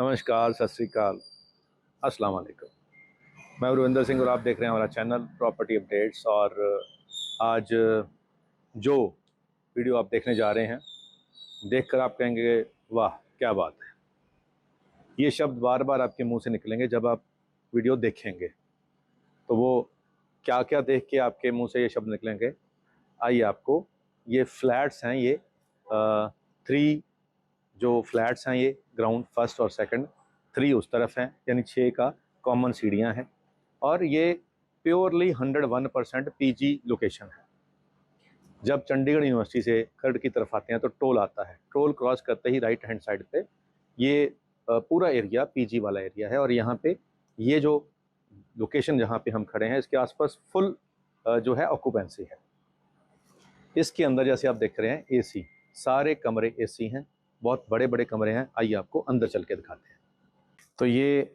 नमस्कार, सत श्री अकाल, अस्सलाम वालेकुम। मैं रविंदर सिंह और आप देख रहे हैं हमारा चैनल प्रॉपर्टी अपडेट्स। और आज जो वीडियो आप देखने जा रहे हैं, देखकर आप कहेंगे वाह क्या बात है। ये शब्द बार बार आपके मुंह से निकलेंगे जब आप वीडियो देखेंगे। तो वो क्या क्या देख के आपके मुंह से ये शब्द निकलेंगे, आइए आपको ये फ्लैट्स हैं, ये 3 जो फ्लैट्स हैं, ये ग्राउंड फर्स्ट और सेकंड, 3 उस तरफ हैं, यानी 6 का कॉमन सीढ़ियां हैं। और ये प्योरली 101% पीजी लोकेशन है। जब चंडीगढ़ यूनिवर्सिटी से खर्ड की तरफ आते हैं तो टोल आता है, टोल क्रॉस करते ही राइट हैंड साइड पे ये पूरा एरिया पीजी वाला एरिया है। और यहाँ पे ये जो लोकेशन जहाँ पे हम खड़े हैं, इसके आसपास फुल जो है ऑक्यूपेंसी है। इसके अंदर जैसे आप देख रहे हैं एसी, सारे कमरे एसी हैं, बहुत बड़े बड़े कमरे हैं। आइए आपको अंदर चल के दिखाते हैं। तो ये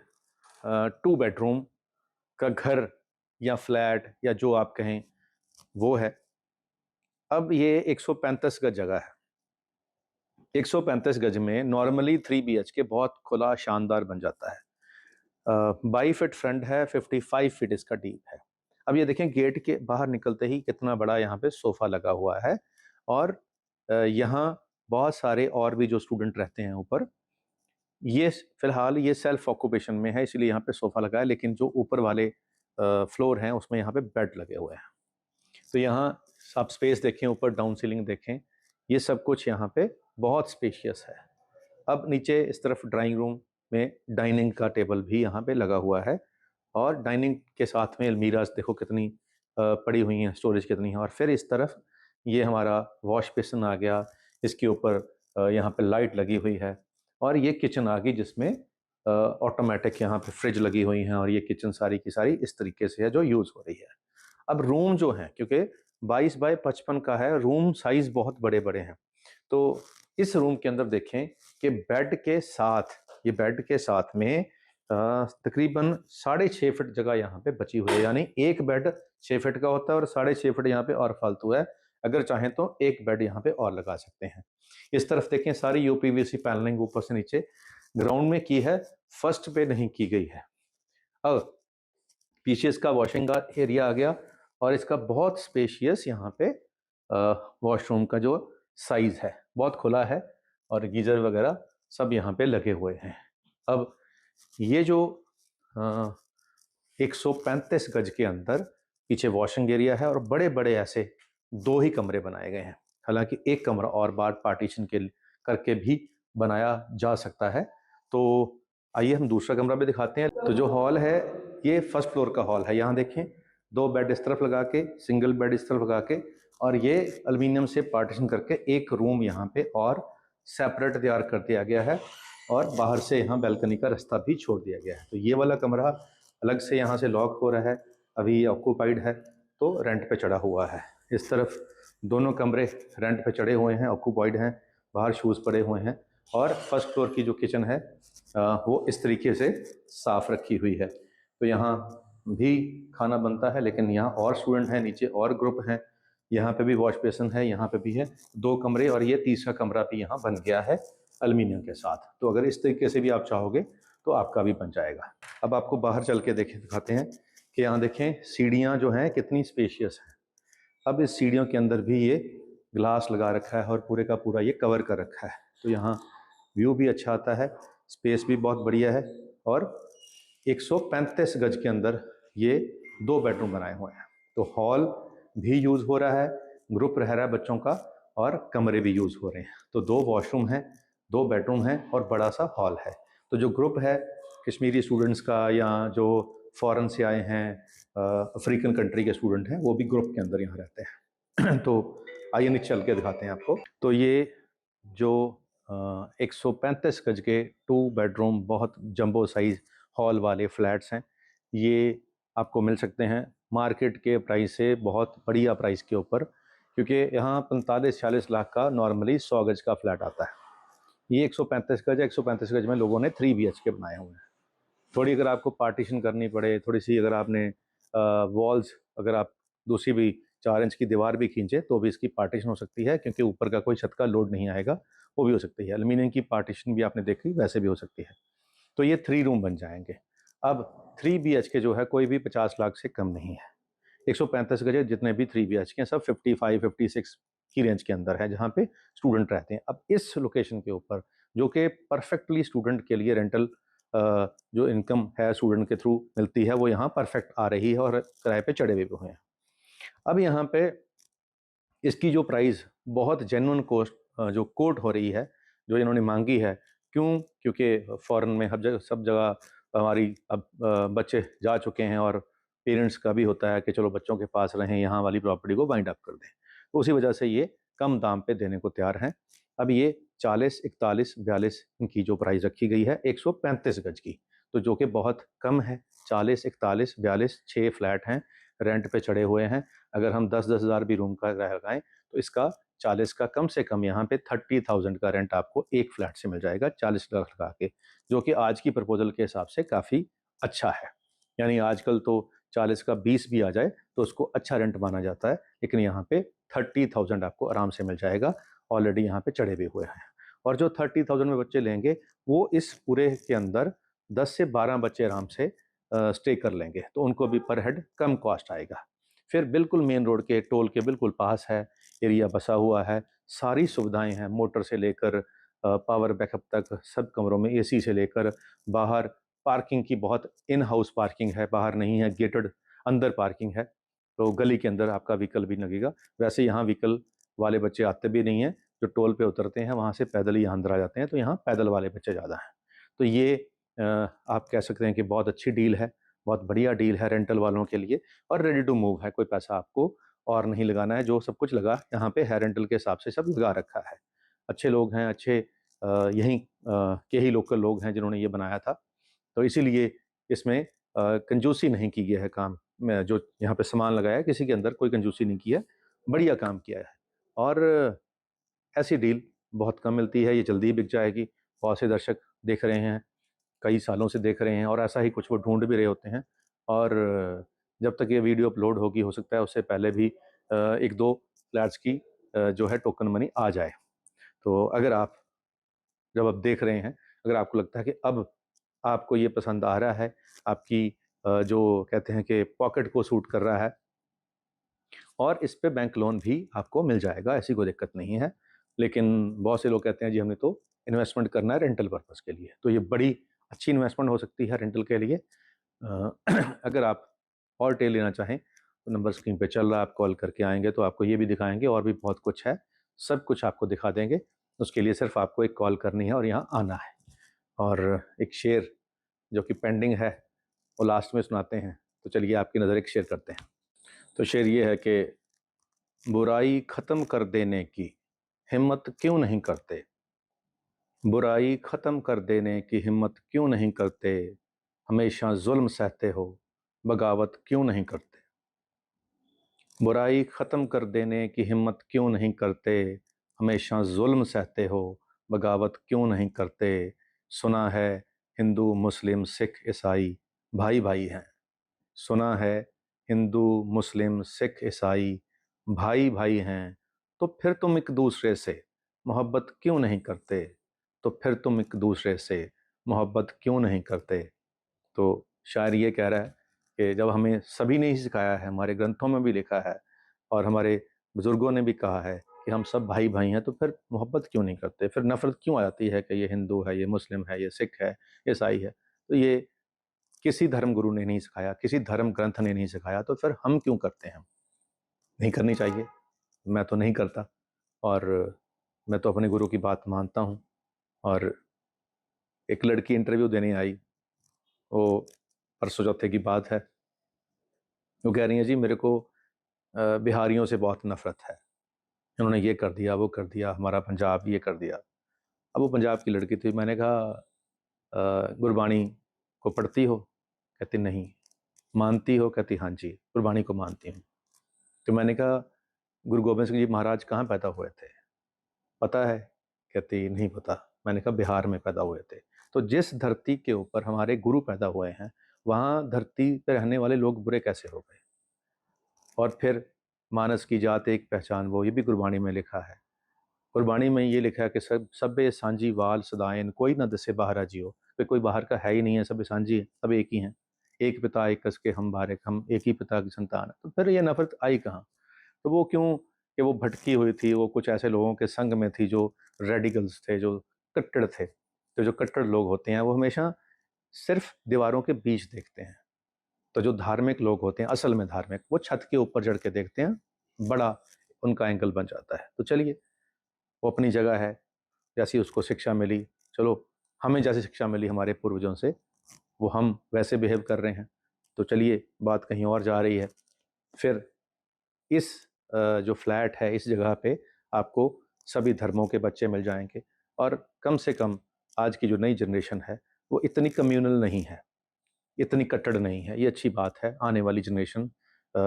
2 बेडरूम का घर या फ्लैट या जो आप कहें वो है। अब ये 135 गज जगह है। 135 गज में नॉर्मली 3 BHK बहुत खुला शानदार बन जाता है। 22 फीट फ्रंट है, 55 फीट इसका डीप है। अब ये देखें, गेट के बाहर निकलते ही कितना बड़ा यहाँ पे सोफा लगा हुआ है। और यहाँ बहुत सारे और भी जो स्टूडेंट रहते हैं ऊपर, ये फिलहाल ये सेल्फ ऑक्यूपेशन में है, इसलिए यहाँ पे सोफा लगा है। लेकिन जो ऊपर वाले फ्लोर हैं उसमें यहाँ पे बेड लगे हुए हैं। तो यहाँ आप स्पेस देखें, ऊपर डाउन सीलिंग देखें, ये सब कुछ यहाँ पे बहुत स्पेशियस है। अब नीचे इस तरफ ड्राइंग रूम में डाइनिंग का टेबल भी यहाँ पे लगा हुआ है। और डाइनिंग के साथ में अलमीराज देखो कितनी पड़ी हुई हैं, स्टोरेज कितनी है। और फिर इस तरफ ये हमारा वॉश बेसिन आ गया, इसके ऊपर यहाँ पे लाइट लगी हुई है। और ये किचन आ गई जिसमें ऑटोमेटिक यहाँ पे फ्रिज लगी हुई हैं। और ये किचन सारी की सारी इस तरीके से है जो यूज़ हो रही है। अब रूम जो है, क्योंकि 22 बाय 55 का है, रूम साइज बहुत बड़े बड़े हैं। तो इस रूम के अंदर देखें कि बेड के साथ, ये बेड के साथ में तकरीबन 6.5 फीट जगह यहाँ पे बची हुई है। यानी एक बेड 6 फीट का होता है और 6.5 फीट यहाँ पे और फालतू है। अगर चाहें तो एक बेड यहाँ पे और लगा सकते हैं। इस तरफ देखें, सारी यूपीवीसी पैनलिंग ऊपर से नीचे ग्राउंड में की है, फर्स्ट पे नहीं की गई है। अब पीछे इसका वॉशिंग का एरिया आ गया और इसका बहुत स्पेशियस यहाँ पे वॉशरूम का जो साइज है बहुत खुला है और गीजर वगैरह सब यहाँ पे लगे हुए हैं। अब ये जो 135 गज के अंदर पीछे वॉशिंग एरिया है और बड़े बड़े ऐसे 2 ही कमरे बनाए गए हैं। हालांकि एक कमरा और बार पार्टीशन के करके भी बनाया जा सकता है। तो आइए हम दूसरा कमरा भी दिखाते हैं। तो जो हॉल है, ये फर्स्ट फ्लोर का हॉल है। यहाँ देखें, 2 बेड इस तरफ लगा के, सिंगल बेड इस तरफ लगा के, और ये एल्युमिनियम से पार्टीशन करके एक रूम यहाँ पे और सेपरेट तैयार कर दिया गया है। और बाहर से यहाँ बैल्कनी का रास्ता भी छोड़ दिया गया है। तो ये वाला कमरा अलग से यहाँ से लॉक हो रहा है, अभी ऑक्यूपाइड है, तो रेंट पे चढ़ा हुआ है। इस तरफ दोनों कमरे रेंट पे चढ़े हुए हैं, ऑक्यूपाइड हैं, बाहर शूज़ पड़े हुए हैं। और फर्स्ट फ्लोर की जो किचन है वो इस तरीके से साफ़ रखी हुई है। तो यहाँ भी खाना बनता है, लेकिन यहाँ और स्टूडेंट हैं, नीचे और ग्रुप हैं। यहाँ पे भी वॉश बेसिन है, यहाँ पे भी है, 2 कमरे, और ये तीसरा कमरा भी यहाँ बन गया है एल्युमिनियम के साथ। तो अगर इस तरीके से भी आप चाहोगे तो आपका भी बन जाएगा। अब आपको बाहर चल के दिखाते हैं कि यहाँ देखें सीढ़ियाँ जो हैं कितनी स्पेशियस हैं। अब इस सीढ़ियों के अंदर भी ये ग्लास लगा रखा है और पूरे का पूरा ये कवर कर रखा है। तो यहाँ व्यू भी अच्छा आता है, स्पेस भी बहुत बढ़िया है। और 135 गज के अंदर ये 2 बेडरूम बनाए हुए हैं। तो हॉल भी यूज़ हो रहा है, ग्रुप रह रहा है बच्चों का, और कमरे भी यूज़ हो रहे हैं। तो 2 वॉशरूम हैं, 2 बेडरूम हैं और बड़ा सा हॉल है। तो जो ग्रुप है कश्मीरी स्टूडेंट्स का, या जो फ़ॉरेन से आए हैं, अफ्रीकन कंट्री के स्टूडेंट हैं, वो भी ग्रुप के अंदर यहाँ रहते हैं। तो आइए नीचे चल के दिखाते हैं आपको। तो ये जो 135 गज के 2 बेडरूम बहुत जंबो साइज हॉल वाले फ्लैट्स हैं, ये आपको मिल सकते हैं मार्केट के प्राइस से बहुत बढ़िया प्राइस के ऊपर। क्योंकि यहाँ 45-46 लाख का नॉर्मली 100 गज का फ्लैट आता है। ये 135 गज है, 135 गज में लोगों ने 3 BHK बनाए हुए हैं। थोड़ी अगर आपको पार्टीशन करनी पड़े, थोड़ी सी अगर आपने वॉल्स, अगर आप दूसरी भी 4 इंच की दीवार भी खींचे तो भी इसकी पार्टीशन हो सकती है, क्योंकि ऊपर का कोई छत का लोड नहीं आएगा, वो भी हो सकती है। एल्युमिनियम की पार्टीशन भी आपने देखी, वैसे भी हो सकती है। तो ये 3 रूम बन जाएंगे। अब 3 BHK जो है कोई भी 50 लाख से कम नहीं है। 135 गज जितने भी 3 BHK हैं सब 55 56 की रेंज के अंदर है जहाँ पे स्टूडेंट रहते हैं। अब इस लोकेशन के ऊपर जो कि परफेक्टली स्टूडेंट के लिए रेंटल जो इनकम है स्टूडेंट के थ्रू मिलती है वो यहाँ परफेक्ट आ रही है और किराए पे चढ़े हुए हैं। अब यहाँ पे इसकी जो प्राइस बहुत जेन्युइन कॉस्ट जो कोट हो रही है, जो इन्होंने मांगी है, क्यों? क्योंकि फ़ॉरेन में हर जगह सब जगह हमारी अब बच्चे जा चुके हैं और पेरेंट्स का भी होता है कि चलो बच्चों के पास रहें, यहाँ वाली प्रॉपर्टी को बाइंड अप कर दें। तो उसी वजह से ये कम दाम पे देने को तैयार हैं। अब ये 40, 41, 42 इनकी जो प्राइस रखी गई है 135 गज की, तो जो कि बहुत कम है। 40, 41, 42 6 फ्लैट हैं, रेंट पे चढ़े हुए हैं। अगर हम 10-10 हज़ार भी रूम का किराया लगाएं तो इसका 40 का कम से कम यहाँ पे 30,000 का रेंट आपको एक फ्लैट से मिल जाएगा 40 लाख लगा के, जो कि आज की प्रपोजल के हिसाब से काफ़ी अच्छा है। यानी आजकल तो 40 का 20 भी आ जाए तो उसको अच्छा रेंट माना जाता है, लेकिन यहाँ पे 30,000 आपको आराम से मिल जाएगा। ऑलरेडी यहाँ पे चढ़े भी हुए हैं और जो 30,000 में बच्चे लेंगे वो इस पूरे के अंदर 10 से 12 बच्चे आराम से स्टे कर लेंगे, तो उनको भी पर हेड कम कॉस्ट आएगा। फिर बिल्कुल मेन रोड के टोल के बिल्कुल पास है, एरिया बसा हुआ है, सारी सुविधाएं हैं, मोटर से लेकर पावर बैकअप तक, सब कमरों में एसी से लेकर बाहर पार्किंग की बहुत इन हाउस पार्किंग है, बाहर नहीं है, गेटेड अंदर पार्किंग है, तो गली के अंदर आपका व्हीकल भी लगेगा। वैसे यहाँ व्हीकल वाले बच्चे आते भी नहीं हैं, जो टोल पे उतरते हैं वहाँ से पैदल ही यहाँ अंदर आ जाते हैं, तो यहाँ पैदल वाले बच्चे ज़्यादा हैं। तो ये आप कह सकते हैं कि बहुत अच्छी डील है, बहुत बढ़िया डील है रेंटल वालों के लिए और रेडी टू मूव है। कोई पैसा आपको और नहीं लगाना है, जो सब कुछ लगा यहाँ पे है रेंटल के हिसाब से सब लगा रखा है। अच्छे लोग हैं, अच्छे यहीं के ही लोकल लोग हैं जिन्होंने ये बनाया था, तो इसीलिए इसमें कंजूसी नहीं की गई है काम में। जो यहाँ पे सामान लगाया है किसी के अंदर कोई कंजूसी नहीं की है, बढ़िया काम किया है। और ऐसी डील बहुत कम मिलती है, ये जल्दी ही बिक जाएगी। बहुत से दर्शक देख रहे हैं, कई सालों से देख रहे हैं और ऐसा ही कुछ वो ढूंढ भी रहे होते हैं। और जब तक ये वीडियो अपलोड होगी हो सकता है उससे पहले भी 1-2 फ्लैट्स की जो है टोकन मनी आ जाए। तो अगर आप जब आप देख रहे हैं, अगर आपको लगता है कि अब आपको ये पसंद आ रहा है, आपकी जो कहते हैं कि पॉकेट को सूट कर रहा है, और इस पे बैंक लोन भी आपको मिल जाएगा, ऐसी कोई दिक्कत नहीं है। लेकिन बहुत से लोग कहते हैं जी हमने तो इन्वेस्टमेंट करना है रेंटल पर्पज़ के लिए, तो ये बड़ी अच्छी इन्वेस्टमेंट हो सकती है रेंटल के लिए। अगर आप और डिटेल लेना चाहें तो नंबर स्क्रीन पे चल रहा है, आप कॉल करके आएंगे तो आपको ये भी दिखाएंगे और भी बहुत कुछ है, सब कुछ आपको दिखा देंगे। उसके लिए सिर्फ आपको एक कॉल करनी है और यहाँ आना है। और एक शेर जो कि पेंडिंग है वो लास्ट में सुनाते हैं, तो चलिए आपकी नज़र एक शेर करते हैं। तो शेर ये है कि बुराई ख़त्म कर देने की हिम्मत क्यों नहीं करते, बुराई ख़त्म कर देने की हिम्मत क्यों नहीं करते, हमेशा जुल्म सहते हो बगावत क्यों नहीं करते, बुराई ख़त्म कर देने की हिम्मत क्यों नहीं करते, हमेशा जुल्म सहते हो बगावत क्यों नहीं करते, सुना है हिंदू मुस्लिम सिख ईसाई भाई भाई हैं, सुना है हिंदू मुस्लिम सिख ईसाई भाई भाई हैं, तो फिर तुम एक दूसरे से मोहब्बत क्यों नहीं करते, तो फिर तुम एक दूसरे से मोहब्बत क्यों नहीं करते। तो शायर ये कह रहा है कि जब हमें सभी ने ही सिखाया है, हमारे ग्रंथों में भी लिखा है और हमारे बुज़ुर्गों ने भी कहा है कि हम सब भाई भाई हैं, तो फिर मोहब्बत क्यों नहीं करते, फिर नफ़रत क्यों आ जाती है कि ये हिंदू है, ये मुस्लिम है, ये सिख है, ये ईसाई है। तो ये किसी धर्म गुरु ने नहीं सिखाया, किसी धर्म ग्रंथ ने नहीं सिखाया, तो फिर हम क्यों करते हैं? नहीं करनी चाहिए। मैं तो नहीं करता और मैं तो अपने गुरु की बात मानता हूँ। और एक लड़की इंटरव्यू देने आई, वो परसों चौथे की बात है, वो कह रही है जी मेरे को बिहारियों से बहुत नफ़रत है, इन्होंने ये कर दिया, वो कर दिया, हमारा पंजाब ये कर दिया। अब वो पंजाब की लड़की थी, मैंने कहा गुरबाणी को पढ़ती हो? कहती नहीं। मानती हो? कहती हाँ जी, गुरबाणी को मानती हूँ। तो मैंने कहा गुरु गोबिंद सिंह जी महाराज कहाँ पैदा हुए थे, पता है? कहती नहीं पता। मैंने कहा बिहार में पैदा हुए थे। तो जिस धरती के ऊपर हमारे गुरु पैदा हुए हैं, वहाँ धरती पर रहने वाले लोग बुरे कैसे हो गए? और फिर मानस की जात एक पहचान वो, ये भी गुरबाणी में लिखा है। गुरबाणी में ये लिखा है कि सब सबे सांझी वाल सदायन, कोई ना दसे बाहरा जियो। कोई बाहर का है ही नहीं है, सब सांझी है, सब एक ही हैं। एक पिता एक कस के हम बारक, हम एक ही पिता की संतान है। तो फिर ये नफरत आई कहाँ? तो वो क्यों कि वो भटकी हुई थी, वो कुछ ऐसे लोगों के संग में थी जो रेडिकल्स थे, जो कट्टर थे। तो जो कट्टर लोग होते हैं वो हमेशा सिर्फ दीवारों के बीच देखते हैं। तो जो धार्मिक लोग होते हैं, असल में धार्मिक, वो छत के ऊपर चढ़ के देखते हैं, बड़ा उनका एंगल बन जाता है। तो चलिए, वो अपनी जगह है, जैसी उसको शिक्षा मिली, चलो हमें जैसी शिक्षा मिली हमारे पूर्वजों से, वो हम वैसे बिहेव कर रहे हैं। तो चलिए, बात कहीं और जा रही है। फिर इस जो फ्लैट है, इस जगह पे आपको सभी धर्मों के बच्चे मिल जाएंगे। और कम से कम आज की जो नई जनरेशन है वो इतनी कम्युनल नहीं है, इतनी कट्टर नहीं है। ये अच्छी बात है। आने वाली जनरेशन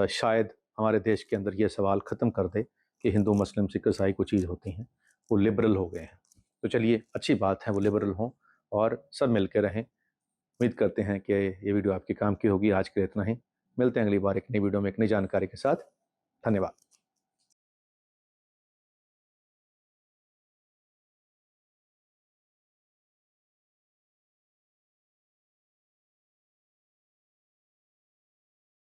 शायद हमारे देश के अंदर ये सवाल ख़त्म कर दे कि हिंदू मुस्लिम सिख ईसाई को चीज़ होती हैं। वो लिबरल हो गए हैं। तो चलिए, अच्छी बात है वो लिबरल हों और सब मिल के रहें। उम्मीद करते हैं कि ये वीडियो आपके काम की होगी। आज के लिए इतना ही। मिलते हैं अगली बार एक नई वीडियो में एक नई जानकारी के साथ। धन्यवाद।